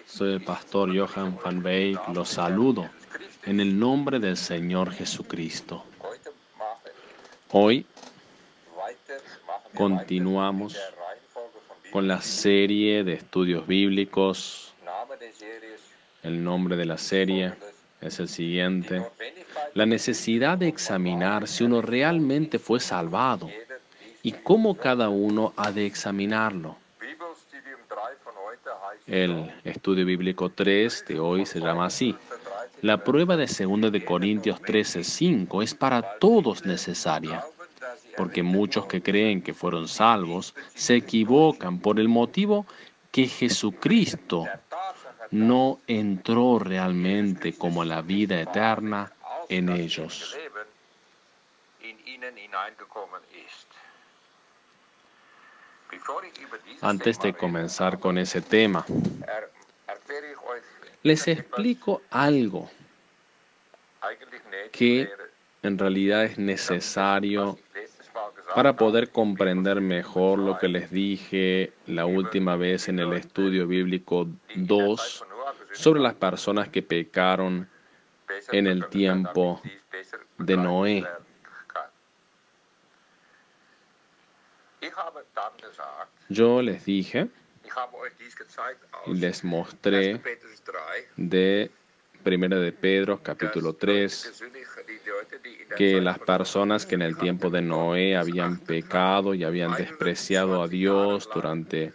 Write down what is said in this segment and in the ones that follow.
Soy el pastor Johan van Beek. Los saludo en el nombre del Señor Jesucristo. Hoy continuamos con la serie de estudios bíblicos. El nombre de la serie es el siguiente: la necesidad de examinar si uno realmente fue salvado y cómo cada uno ha de examinarlo. El estudio bíblico 3 de hoy se llama así: la prueba de 2 de Corintios 13:5 es para todos necesaria, porque muchos que creen que fueron salvos se equivocan por el motivo que Jesucristo no entró realmente como la vida eterna en ellos. Antes de comenzar con ese tema, les explico algo que en realidad es necesario para poder comprender mejor lo que les dije la última vez en el estudio bíblico 2 sobre las personas que pecaron en el tiempo de Noé. Yo les dije y les mostré de 1 de Pedro capítulo 3 que las personas que en el tiempo de Noé habían pecado y habían despreciado a Dios durante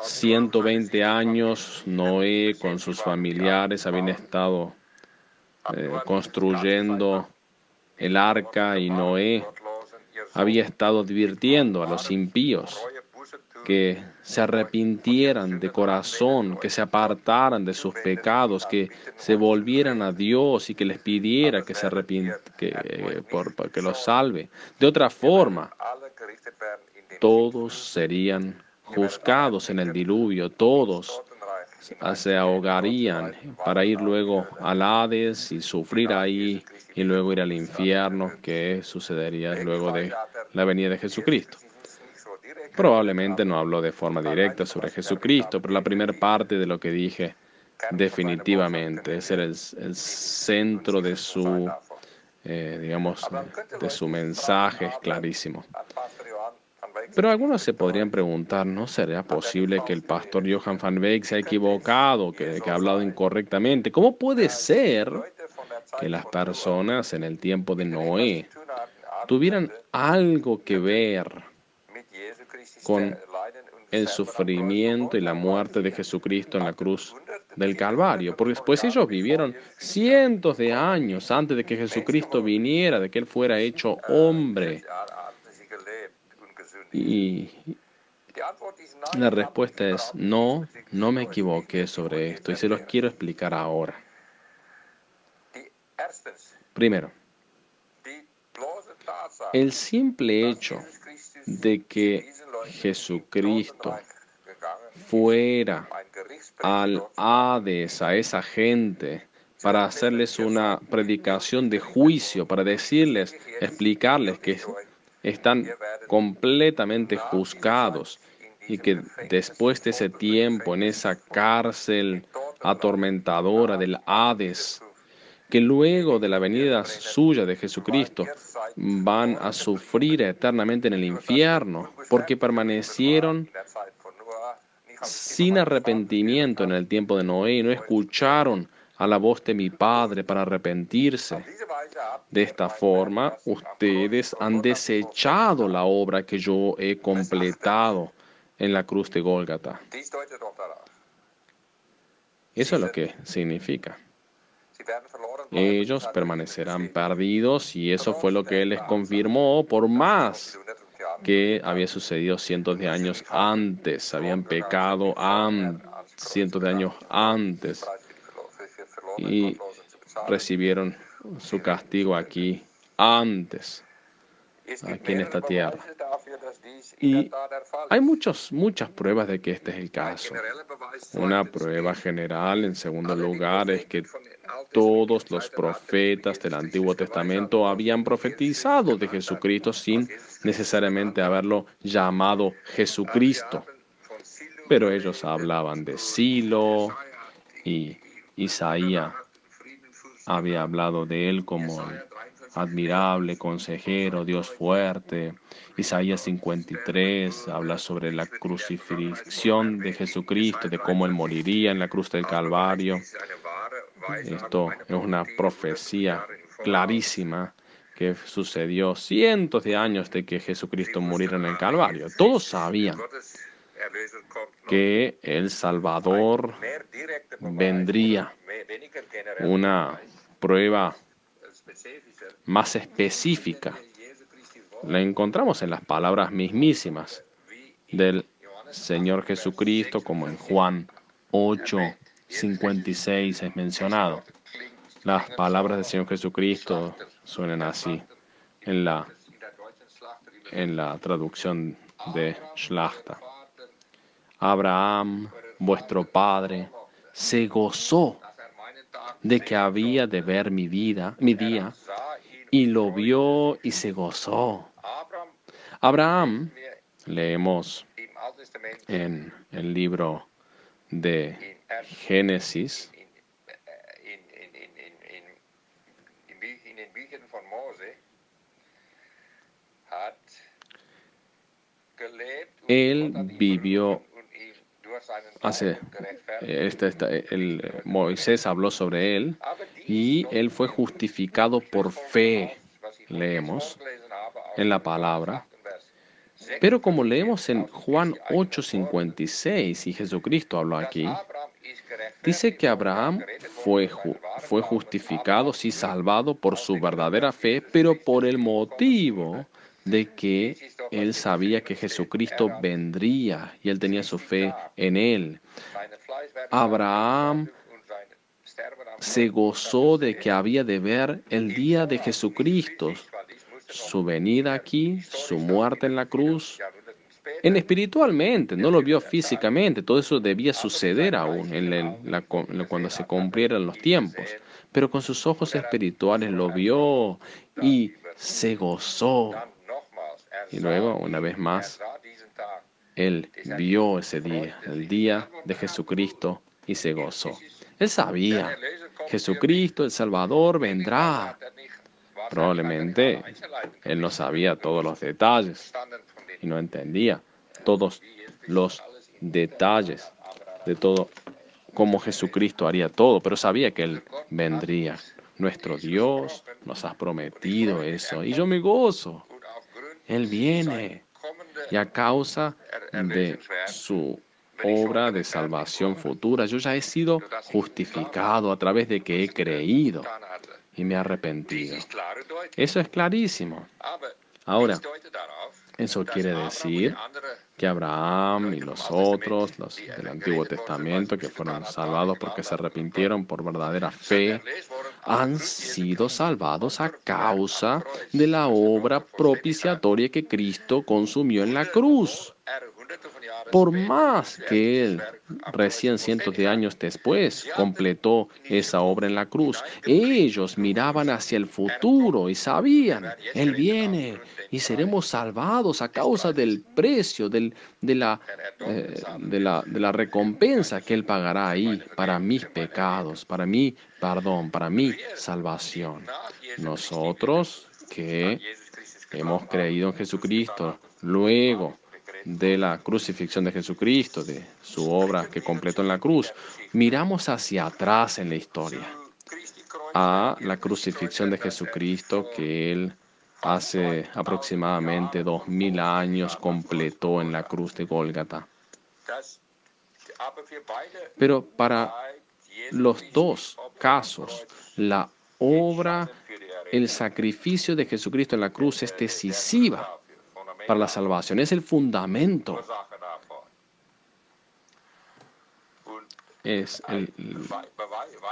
120 años, Noé con sus familiares habían estado construyendo el arca, y Noé había estado advirtiendo a los impíos que se arrepintieran de corazón, que se apartaran de sus pecados, que se volvieran a Dios y que les pidiera que se que los salve. De otra forma, todos serían juzgados en el diluvio, todos se ahogarían para ir luego al Hades y sufrir ahí y luego ir al infierno, que sucedería luego de la venida de Jesucristo. Probablemente no habló de forma directa sobre Jesucristo, pero la primera parte de lo que dije definitivamente ese era el centro de su, de su mensaje, es clarísimo. Pero algunos se podrían preguntar, ¿no sería posible que el pastor Johan van Beek se ha equivocado, que ha hablado incorrectamente? ¿Cómo puede ser que las personas en el tiempo de Noé tuvieran algo que ver con el sufrimiento y la muerte de Jesucristo en la cruz del Calvario? Porque después ellos vivieron cientos de años antes de que Jesucristo viniera, de que Él fuera hecho hombre. Y la respuesta es no, no me equivoqué sobre esto y se los quiero explicar ahora. Primero, el simple hecho de que Jesucristo fuera al Hades a esa gente para hacerles una predicación de juicio, para decirles, explicarles que están completamente juzgados y que después de ese tiempo en esa cárcel atormentadora del Hades, que luego de la venida suya de Jesucristo van a sufrir eternamente en el infierno porque permanecieron sin arrepentimiento en el tiempo de Noé y no escucharon a la voz de mi Padre para arrepentirse. De esta forma, ustedes han desechado la obra que yo he completado en la cruz de Gólgata. Eso es lo que significa. Ellos permanecerán perdidos y eso fue lo que Él les confirmó, por más que había sucedido cientos de años antes, habían pecado cientos de años antes y recibieron su castigo aquí antes, aquí en esta tierra. Y hay muchas pruebas de que este es el caso. Una prueba general, en segundo lugar, es que todos los profetas del Antiguo Testamento habían profetizado de Jesucristo sin necesariamente haberlo llamado Jesucristo. pero ellos hablaban de Silo y Isaías había hablado de él como el admirable consejero, Dios fuerte. Isaías 53 habla sobre la crucifixión de Jesucristo, de cómo él moriría en la cruz del Calvario. Esto es una profecía clarísima que sucedió cientos de años de que Jesucristo muriera en el Calvario. Todos sabían que el Salvador vendría. Una prueba más específica la encontramos en las palabras mismísimas del Señor Jesucristo, como en Juan 8:56 es mencionado. Las palabras del Señor Jesucristo suenan así en la traducción de Schlachter. Abraham, vuestro padre, se gozó de que había de ver mi día, y lo vio y se gozó. Abraham, leemos en el libro de Génesis, él vivió Moisés habló sobre él y él fue justificado por fe, leemos en la palabra. Pero como leemos en Juan 8:56, y Jesucristo habló aquí, dice que Abraham fue justificado, sí, salvado por su verdadera fe, pero por el motivo de que él sabía que Jesucristo vendría y él tenía su fe en él. Abraham se gozó de que había de ver el día de Jesucristo, su venida aquí, su muerte en la cruz. Espiritualmente, no lo vio físicamente, todo eso debía suceder aún cuando se cumplieran los tiempos, pero con sus ojos espirituales lo vio y se gozó. Y luego, una vez más, él vio ese día, el día de Jesucristo, y se gozó. Él sabía, Jesucristo, el Salvador, vendrá. Probablemente él no sabía todos los detalles y no entendía todos los detalles de todo, cómo Jesucristo haría todo, pero sabía que Él vendría. Nuestro Dios nos ha prometido eso y yo me gozo. Él viene y a causa de su obra de salvación futura, yo ya he sido justificado a través de que he creído y me he arrepentido. Eso es clarísimo. Ahora, eso quiere decir que Abraham y los otros, los del Antiguo Testamento, que fueron salvados porque se arrepintieron por verdadera fe, han sido salvados a causa de la obra propiciatoria que Cristo consumió en la cruz. Por más que Él, recién cientos de años después, completó esa obra en la cruz, ellos miraban hacia el futuro y sabían, Él viene y seremos salvados a causa del precio, de la recompensa que Él pagará ahí para mis pecados, para mi perdón, para mi salvación. Nosotros que hemos creído en Jesucristo, luego de la crucifixión de Jesucristo, de su obra que completó en la cruz, miramos hacia atrás en la historia, a la crucifixión de Jesucristo que Él hace aproximadamente 2000 años completó en la cruz de Gólgata. Pero para los dos casos, la obra, el sacrificio de Jesucristo en la cruz es decisiva para la salvación, es el fundamento.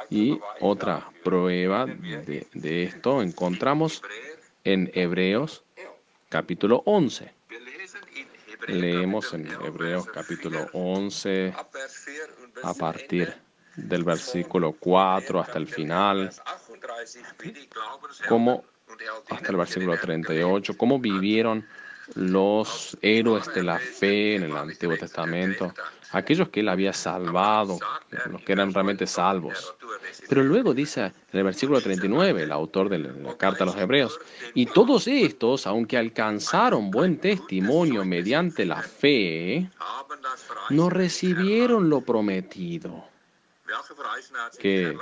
Y otra prueba de esto encontramos en Hebreos capítulo 11. Leemos en Hebreos capítulo 11 a partir del versículo 4 hasta el final, hasta el versículo 38, cómo vivieron los héroes de la fe en el Antiguo Testamento, aquellos que él había salvado, los que eran realmente salvos. Pero luego dice en el versículo 39, el autor de la carta a los Hebreos, y todos estos, aunque alcanzaron buen testimonio mediante la fe, no recibieron lo prometido. ¿Qué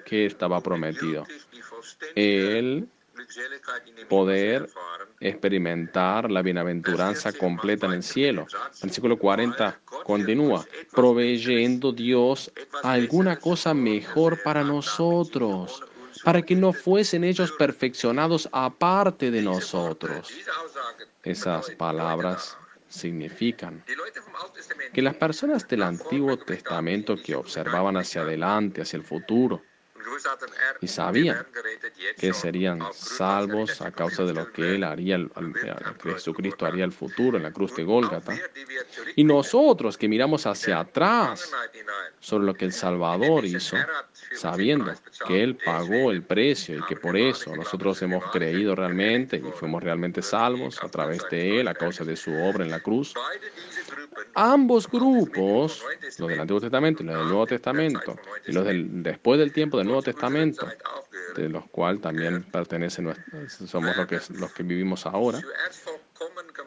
estaba prometido? El poder experimentar la bienaventuranza completa en el cielo. Versículo 40 continúa, proveyendo Dios alguna cosa mejor para nosotros, para que no fuesen ellos perfeccionados aparte de nosotros. Esas palabras significan que las personas del Antiguo Testamento que observaban hacia adelante, hacia el futuro, y sabían que serían salvos a causa de lo que él haría, que Jesucristo haría el futuro en la cruz de Gólgata. Y nosotros que miramos hacia atrás sobre lo que el Salvador hizo, sabiendo que él pagó el precio y que por eso nosotros hemos creído realmente y fuimos realmente salvos a través de él a causa de su obra en la cruz. Ambos grupos, los del Antiguo Testamento y los del Nuevo Testamento, y los después del tiempo del Nuevo Testamento, de los cuales también pertenecen, somos los que vivimos ahora,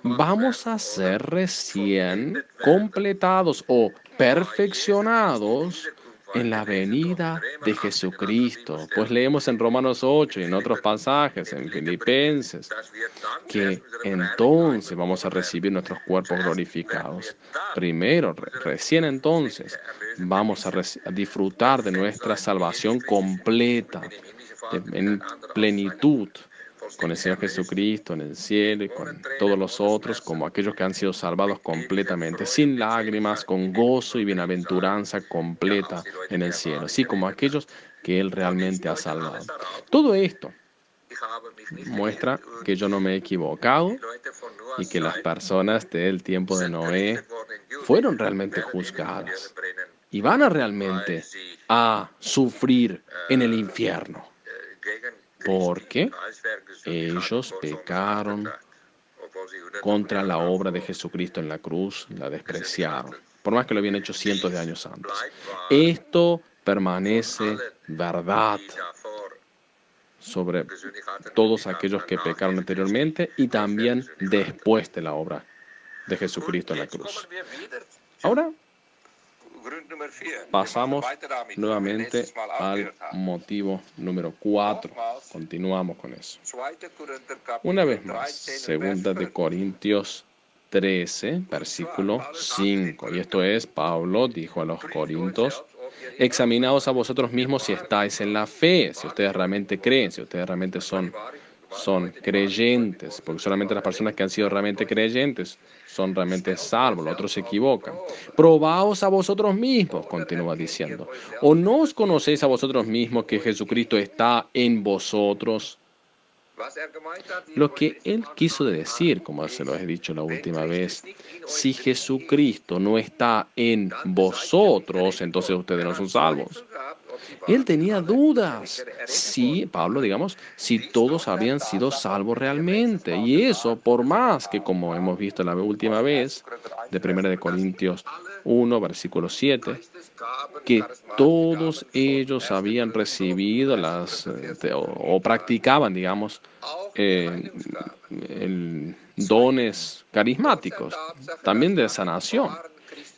vamos a ser recién completados o perfeccionados en la venida de Jesucristo. Pues leemos en Romanos 8 y en otros pasajes, en Filipenses, que entonces vamos a recibir nuestros cuerpos glorificados. Primero, recién entonces, vamos a disfrutar de nuestra salvación completa, en plenitud, con el Señor Jesucristo en el cielo y con todos los otros, como aquellos que han sido salvados completamente, sin lágrimas, con gozo y bienaventuranza completa en el cielo, así como aquellos que Él realmente ha salvado. Todo esto muestra que yo no me he equivocado y que las personas del tiempo de Noé fueron realmente juzgadas y van a realmente a sufrir en el infierno, porque ellos pecaron contra la obra de Jesucristo en la cruz, la despreciaron, por más que lo habían hecho cientos de años antes. Esto permanece verdad sobre todos aquellos que pecaron anteriormente y también después de la obra de Jesucristo en la cruz. Ahora pasamos nuevamente al motivo número 4. Continuamos con eso. Una vez más, segunda de Corintios 13, versículo 5. Y esto es, Pablo dijo a los corintios, examinaos a vosotros mismos si estáis en la fe, si ustedes realmente creen, si ustedes realmente son creyentes, porque solamente las personas que han sido realmente creyentes son realmente salvos, los otros se equivocan. Probaos a vosotros mismos, continúa diciendo. ¿O no os conocéis a vosotros mismos que Jesucristo está en vosotros? Lo que él quiso decir, como se lo he dicho la última vez, si Jesucristo no está en vosotros, entonces ustedes no son salvos. Él tenía dudas, si, Pablo, digamos, si todos habían sido salvos realmente. Y eso, por más que, como hemos visto la última vez, de 1 de Corintios 1, versículo 7, que todos ellos habían recibido o practicaban, digamos, dones carismáticos, también de sanación.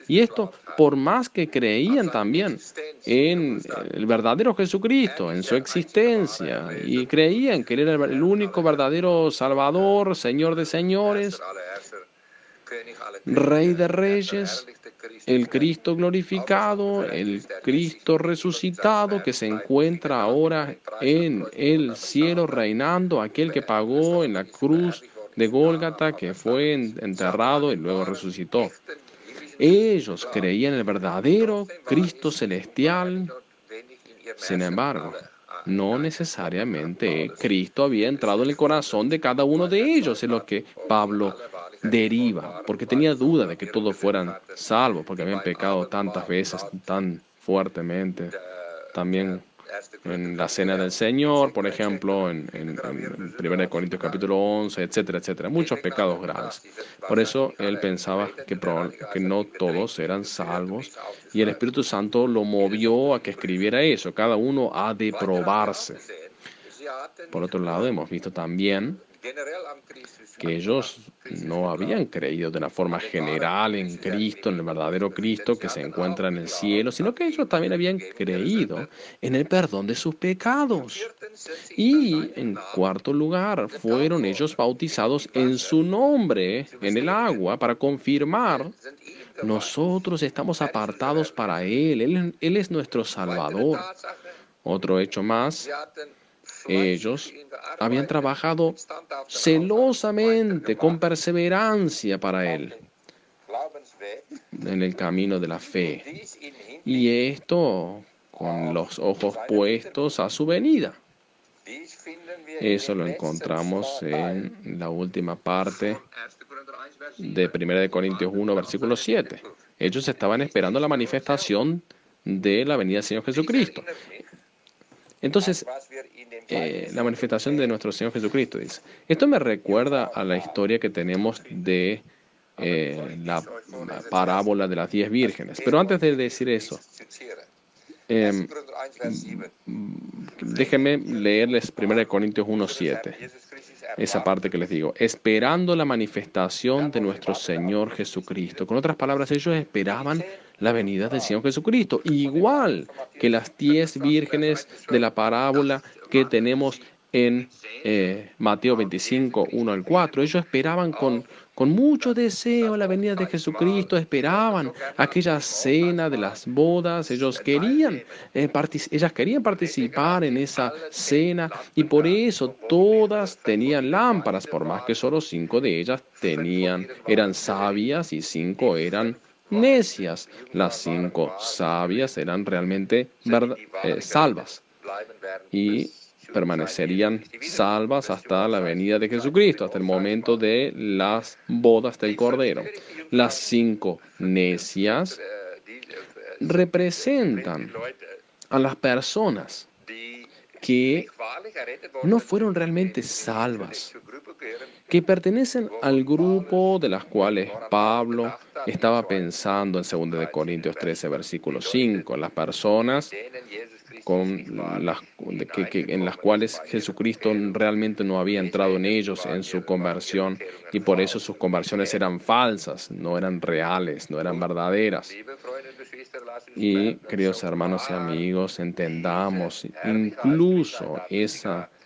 Y esto, por más que creían también en el verdadero Jesucristo, en su existencia, y creían que Él era el único verdadero Salvador, Señor de señores, Rey de reyes, el Cristo glorificado, el Cristo resucitado que se encuentra ahora en el cielo reinando, aquel que pagó en la cruz de Gólgata, que fue enterrado y luego resucitó. Ellos creían en el verdadero Cristo celestial. Sin embargo, no necesariamente Cristo había entrado en el corazón de cada uno de ellos, es lo que Pablo deriva, porque tenía duda de que todos fueran salvos, porque habían pecado tantas veces, tan fuertemente, también en la Cena del Señor, por ejemplo, en 1 Corintios capítulo 11, etcétera, etcétera. Muchos pecados graves. Por eso él pensaba que no todos eran salvos y el Espíritu Santo lo movió a que escribiera eso. Cada uno ha de probarse. Por otro lado, hemos visto también que ellos no habían creído de una forma general en Cristo, en el verdadero Cristo que se encuentra en el cielo, sino que ellos también habían creído en el perdón de sus pecados. Y en cuarto lugar, fueron ellos bautizados en su nombre, en el agua, para confirmar, nosotros estamos apartados para Él es nuestro Salvador. Otro hecho más, ellos habían trabajado celosamente, con perseverancia para Él, en el camino de la fe. Y esto con los ojos puestos a su venida. Eso lo encontramos en la última parte de 1 Corintios 1, versículo 7. Ellos estaban esperando la manifestación de la venida del Señor Jesucristo. Entonces, la manifestación de nuestro Señor Jesucristo, dice. Esto me recuerda a la historia que tenemos de la parábola de las 10 vírgenes. Pero antes de decir eso, déjenme leerles 1 Corintios 1:7, esa parte que les digo, esperando la manifestación de nuestro Señor Jesucristo. Con otras palabras, ellos esperaban la venida del Señor Jesucristo, igual que las 10 vírgenes de la parábola que tenemos en Mateo 25, 1 al 4. Ellos esperaban con mucho deseo la venida de Jesucristo, esperaban aquella cena de las bodas, ellas querían participar en esa cena y por eso todas tenían lámparas, por más que solo 5 de ellas eran sabias y 5 eran necias. Las 5 sabias eran realmente salvas y permanecerían salvas hasta la venida de Jesucristo, hasta el momento de las bodas del Cordero. Las 5 necias representan a las personas que no fueron realmente salvas, que pertenecen al grupo de las cuales Pablo estaba pensando en 2 de Corintios 13, versículo 5, las personas en las cuales Jesucristo realmente no había entrado en ellos en su conversión y por eso sus conversiones eran falsas, no eran reales, no eran verdaderas. Y queridos hermanos y amigos, entendamos, incluso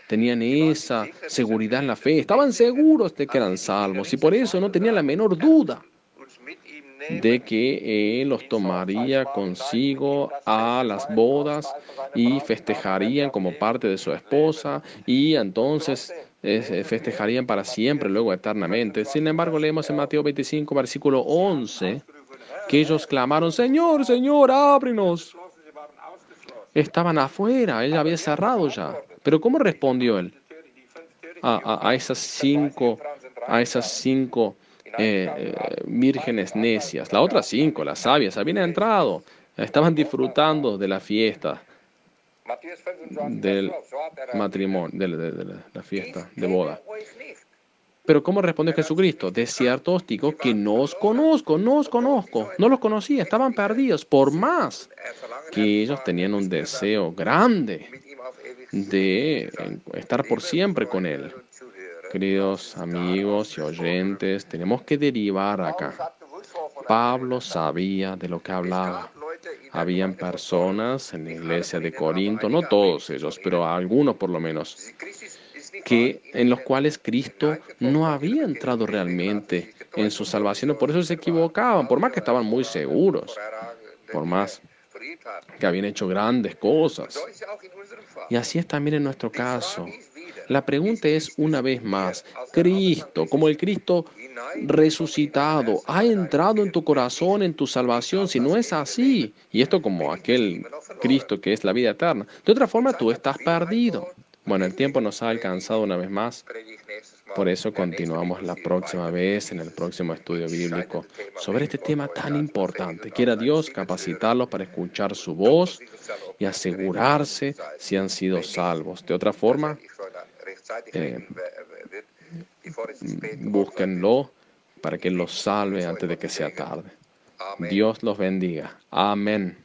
tenían esa seguridad en la fe, estaban seguros de que eran salvos y por eso no tenían la menor duda de que Él los tomaría consigo a las bodas y festejarían como parte de su esposa y entonces festejarían para siempre, luego eternamente. Sin embargo, leemos en Mateo 25, versículo 11, que ellos clamaron, Señor, Señor, ábrenos. Estaban afuera, Él había cerrado ya. Pero ¿cómo respondió Él a esas cinco vírgenes necias? Las otras 5, las sabias, habían entrado, estaban disfrutando de la fiesta del matrimonio, de la fiesta de boda. Pero ¿cómo respondió Jesucristo? De cierto os digo que no os conozco, no los conocía, estaban perdidos, por más que ellos tenían un deseo grande de estar por siempre con Él. Queridos amigos y oyentes, tenemos que derivar acá. Pablo sabía de lo que hablaba. Habían personas en la iglesia de Corinto, no todos ellos, pero algunos por lo menos, en los cuales Cristo no había entrado realmente en su salvación, por eso se equivocaban, por más que estaban muy seguros, por más que habían hecho grandes cosas. Y así es también en nuestro caso. La pregunta es una vez más, Cristo, como el Cristo resucitado, ¿ha entrado en tu corazón, en tu salvación? Si no es así, y esto como aquel Cristo que es la vida eterna, de otra forma tú estás perdido. Bueno, el tiempo nos ha alcanzado una vez más. Por eso continuamos la próxima vez en el próximo estudio bíblico sobre este tema tan importante. Quiera Dios capacitarlos para escuchar su voz y asegurarse si han sido salvos. De otra forma, búsquenlo para que los salve antes de que sea tarde. Dios los bendiga. Amén.